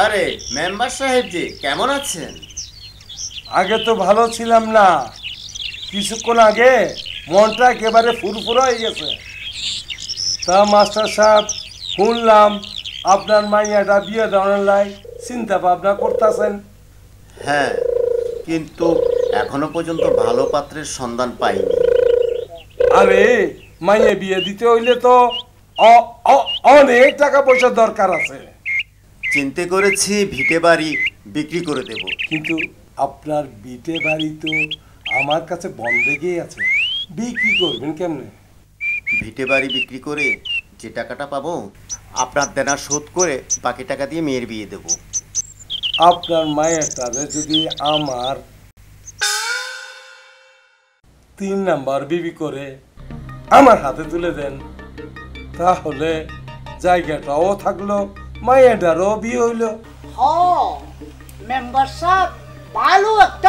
আরে মেম্বার সাহেব জি, কেমন আছেন? আগে তো ভালো ছিলাম না, কিছুক্ষণ আগে মনটা একেবারে ফুরফুরা হয়ে গেছে। তা মাস্টার সাহেব, শুনলাম আপনার মাইয়াটা বিয়ে দেওয়ার লাই চিন্তা ভাবনা করতেছেন। হ্যাঁ, কিন্তু এখনো পর্যন্ত ভালো পাত্রের সন্ধান পাইনি। আরে মাইয়া বিয়ে দিতে হইলে তো অনেক টাকা পয়সার দরকার আছে। চিন্তা করেছি ভিটে বাড়ি বিক্রি করে দেব। কিন্তু আপনার বিটে বাড়ি তো আমার কাছে বন্ধেই আছে, বিক্রি করবেন কেমনে? ভিটে বাড়ি বিক্রি করে যে টাকাটা পাবো আপনার দেনা শোধ করে বাকি টাকা দিয়ে মেয়ের বিয়ে দেব। আপনার মায়েরটারে যদি আমার 3 নাম্বার বিবি করে আমার হাতে তুলে দেন, তাহলে জায়গাটাও থাকলো, মায়েরটারও বিয়ে হইল। মেম্বার সাহেব ভালো একটা